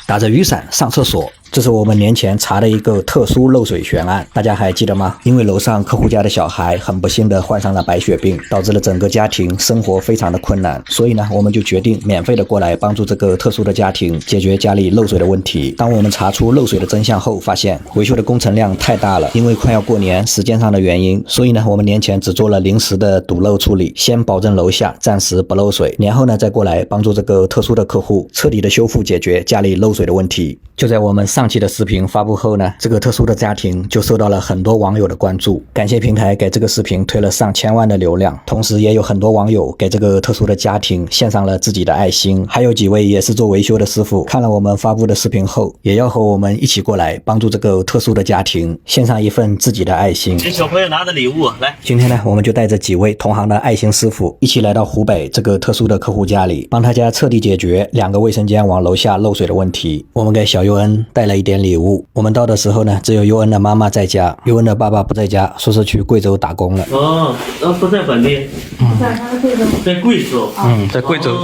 打着雨伞上厕所。这是我们年前查的一个特殊漏水悬案，大家还记得吗？因为楼上客户家的小孩很不幸的患上了白血病，导致了整个家庭生活非常的困难，所以呢，我们就决定免费的过来帮助这个特殊的家庭解决家里漏水的问题。当我们查出漏水的真相后，发现维修的工程量太大了，因为快要过年，时间上的原因，所以呢，我们年前只做了临时的堵漏处理，先保证楼下暂时不漏水，年后呢再过来帮助这个特殊的客户彻底的修复解决家里漏水的问题。就在我们上期的视频发布后呢，这个特殊的家庭就受到了很多网友的关注，感谢平台给这个视频推了上千万的流量，同时也有很多网友给这个特殊的家庭献上了自己的爱心，还有几位也是做维修的师傅，看了我们发布的视频后，也要和我们一起过来帮助这个特殊的家庭，献上一份自己的爱心。给小朋友拿的礼物来。今天呢，我们就带着几位同行的爱心师傅一起来到湖北这个特殊的客户家里，帮他家彻底解决2个卫生间往楼下漏水的问题。我们给小佑恩带了一点礼物。我们到的时候呢，只有佑恩的妈妈在家，佑恩的爸爸不在家，说是去贵州打工了。哦，不在本地，在贵州。在贵州。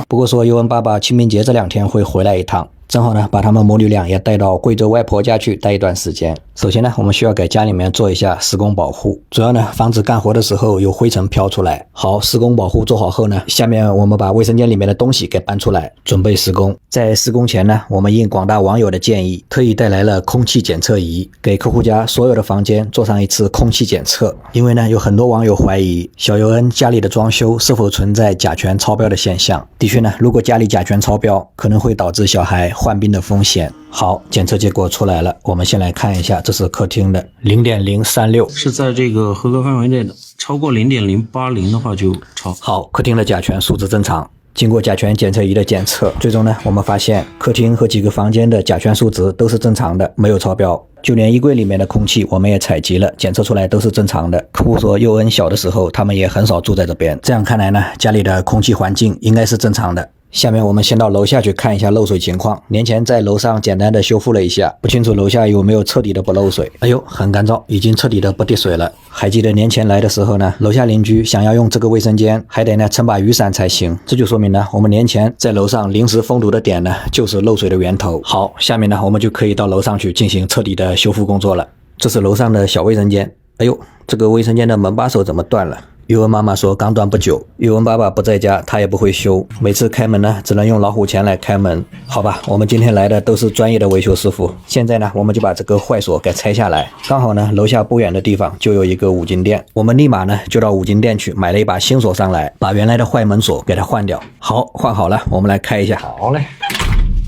不过说佑恩爸爸清明节这2天会回来一趟。正好呢，把他们母女俩也带到贵州外婆家去待一段时间。首先呢，我们需要给家里面做一下施工保护，主要呢防止干活的时候有灰尘飘出来。好，施工保护做好后呢，下面我们把卫生间里面的东西给搬出来，准备施工。在施工前呢，我们应广大网友的建议，特意带来了空气检测仪，给客户家所有的房间做上一次空气检测。因为呢，有很多网友怀疑小尤恩家里的装修是否存在甲醛超标的现象。的确呢，如果家里甲醛超标，可能会导致小孩患病的风险。好，检测结果出来了，我们先来看一下，这是客厅的 0.036， 是在这个合格范围内的，超过 0.080 的话就超。好，客厅的甲醛数值正常。经过甲醛检测仪的检测，最终呢，我们发现客厅和几个房间的甲醛数值都是正常的，没有超标。就连衣柜里面的空气我们也采集了，检测出来都是正常的。客户说佑恩小的时候他们也很少住在这边，这样看来呢，家里的空气环境应该是正常的。下面我们先到楼下去看一下漏水情况。年前在楼上简单的修复了一下，不清楚楼下有没有彻底的不漏水。哎呦，很干燥，已经彻底的不滴水了。还记得年前来的时候呢，楼下邻居想要用这个卫生间，还得呢撑把雨伞才行。这就说明呢，我们年前在楼上临时封堵的点呢，就是漏水的源头。好，下面呢我们就可以到楼上去进行彻底的修复工作了。这是楼上的小卫生间。哎呦，这个卫生间的门把手怎么断了？佑恩妈妈说刚断不久，佑恩爸爸不在家，他也不会修，每次开门呢只能用老虎钳来开门。好吧，我们今天来的都是专业的维修师傅。现在呢，我们就把这个坏锁给拆下来。刚好呢，楼下不远的地方就有一个五金店，我们立马呢就到五金店去买了一把新锁上来，把原来的坏门锁给它换掉。好，换好了，我们来开一下。好嘞。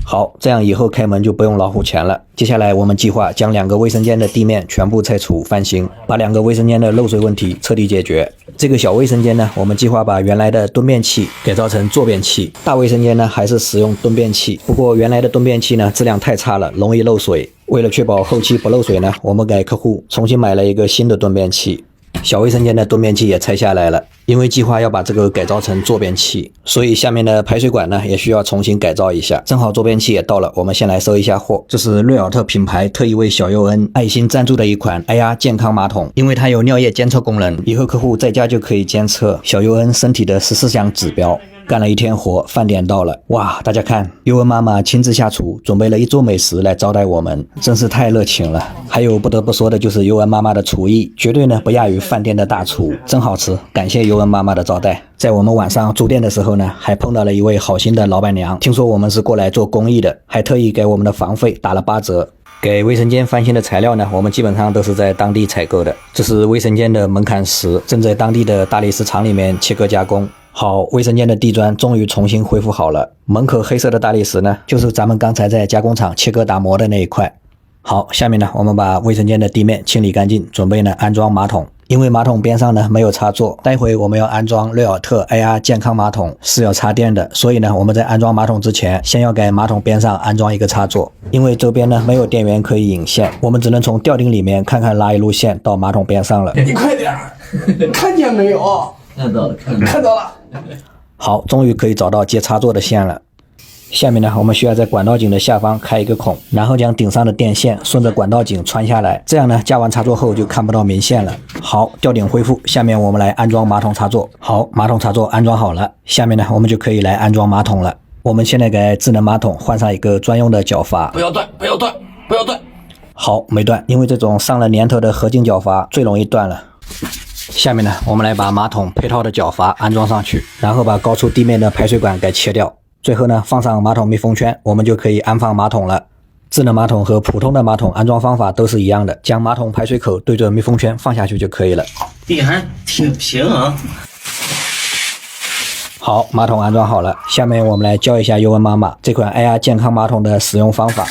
好，这样以后开门就不用老虎钳了。接下来我们计划将2个卫生间的地面全部拆除翻新，把2个卫生间的漏水问题彻底解决。这个小卫生间呢，我们计划把原来的蹲便器改造成坐便器。大卫生间呢，还是使用蹲便器，不过原来的蹲便器呢质量太差了，容易漏水。为了确保后期不漏水呢，我们给客户重新买了一个新的蹲便器。小卫生间的蹲便器也拆下来了，因为计划要把这个改造成坐便器，所以下面的排水管呢也需要重新改造一下。正好坐便器也到了，我们先来收一下货。这是瑞尔特品牌特意为小佑恩爱心赞助的一款 AR 健康马桶，因为它有尿液监测功能，以后客户在家就可以监测小佑恩身体的14项指标。干了一天活，饭点到了，哇，大家看，佑恩妈妈亲自下厨，准备了一桌美食来招待我们，真是太热情了。还有不得不说的就是佑恩妈妈的厨艺，绝对呢不亚于饭店的大厨，真好吃，感谢佑恩妈妈的招待。在我们晚上住店的时候呢，还碰到了一位好心的老板娘，听说我们是过来做公益的，还特意给我们的房费打了8折。给卫生间翻新的材料呢，我们基本上都是在当地采购的。这是卫生间的门槛石，正在当地的大理石厂里面切割加工。好，卫生间的地砖终于重新恢复好了。门口黑色的大理石呢，就是咱们刚才在加工厂切割打磨的那一块。好，下面呢，我们把卫生间的地面清理干净，准备呢安装马桶。因为马桶边上呢没有插座，待会我们要安装瑞尔特 AR 健康马桶是要插电的，所以呢我们在安装马桶之前，先要给马桶边上安装一个插座。因为周边呢没有电源可以引线，我们只能从吊顶里面看看拉一路线到马桶边上了。你快点，看见没有？看到了。好，终于可以找到接插座的线了。下面呢，我们需要在管道井的下方开一个孔，然后将顶上的电线顺着管道井穿下来，这样呢，加完插座后就看不到明线了。好，吊顶恢复，下面我们来安装马桶插座。好，马桶插座安装好了，下面呢，我们就可以来安装马桶了。我们现在给智能马桶换上一个专用的脚阀，不要断，不要断，不要断。好，没断，因为这种上了年头的合金脚阀最容易断了。下面呢，我们来把马桶配套的脚阀安装上去，然后把高出地面的排水管给切掉，最后呢，放上马桶密封圈，我们就可以安放马桶了。智能马桶和普通的马桶安装方法都是一样的，将马桶排水口对准密封圈放下去就可以了。地还挺平啊。好，马桶安装好了，下面我们来教一下尤文妈妈这款爱亚健康马桶的使用方法。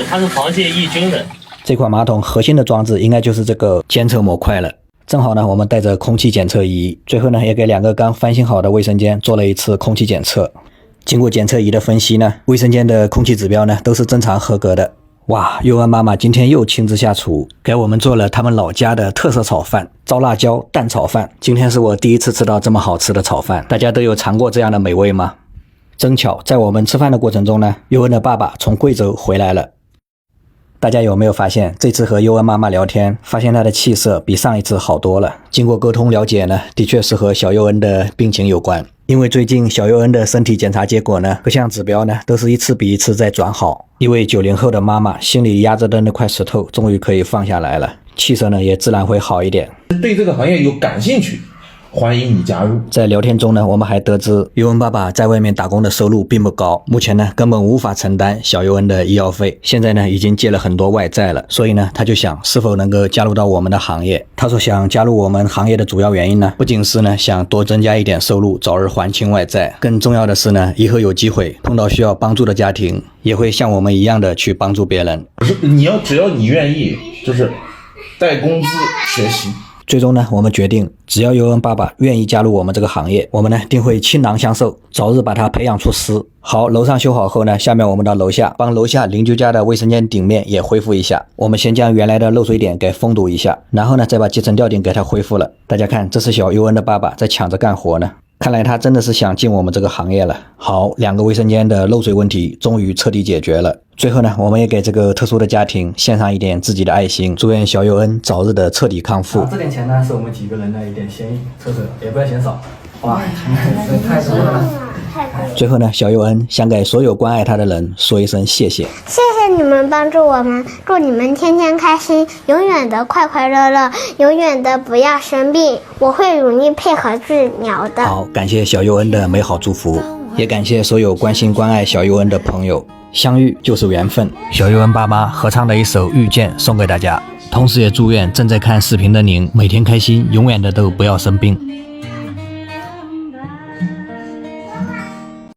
它是防借抑菌的。这款马桶核心的装置应该就是这个监测模块了。正好呢，我们带着空气检测仪，最后呢，也给2个刚翻新好的卫生间做了一次空气检测。经过检测仪的分析呢，卫生间的空气指标呢都是正常合格的。哇，尤文妈妈今天又亲自下厨，给我们做了他们老家的特色炒饭——糟辣椒蛋炒饭。今天是我第一次吃到这么好吃的炒饭，大家都有尝过这样的美味吗？真巧，在我们吃饭的过程中呢，尤文的爸爸从贵州回来了。大家有没有发现，这次和尤文妈妈聊天，发现她的气色比上一次好多了。经过沟通了解呢，的确是和小尤恩的病情有关。因为最近小尤恩的身体检查结果呢，各项指标呢都是一次比一次在转好。一位90后的妈妈心里压着的那块石头终于可以放下来了，气色呢也自然会好一点。对这个行业有感兴趣，欢迎你加入。在聊天中呢，我们还得知尤恩爸爸在外面打工的收入并不高，目前呢根本无法承担小尤恩的医药费，现在呢已经借了很多外债了，所以呢他就想是否能够加入到我们的行业。他说想加入我们行业的主要原因呢，不仅是呢想多增加一点收入，早日还清外债，更重要的是呢，以后有机会碰到需要帮助的家庭，也会像我们一样的去帮助别人。只要你愿意，就是带工资学习。最终呢，我们决定，只要尤恩爸爸愿意加入我们这个行业，我们呢定会倾囊相授，早日把他培养出师。好，楼上修好后呢，下面我们到楼下，帮楼下邻居家的卫生间顶面也恢复一下。我们先将原来的漏水点给封堵一下，然后呢，再把集成吊顶给它恢复了。大家看，这是小尤恩的爸爸在抢着干活呢。看来他真的是想进我们这个行业了。好，2个卫生间的漏水问题终于彻底解决了。最后呢，我们也给这个特殊的家庭献上一点自己的爱心，祝愿小尤恩早日的彻底康复。这点钱呢，是我们几个人的一点心意，特色也不要嫌少。哇，太多了！最后呢，小尤恩想给所有关爱他的人说一声谢谢。谢谢你们帮助我们，祝你们天天开心，永远的快快乐乐，永远的不要生病，我会努力配合治疗的。好，感谢小尤恩的美好祝福，也感谢所有关心关爱小尤恩的朋友。相遇就是缘分，小尤恩爸妈合唱的一首《遇见》送给大家，同时也祝愿正在看视频的您每天开心，永远的都不要生病。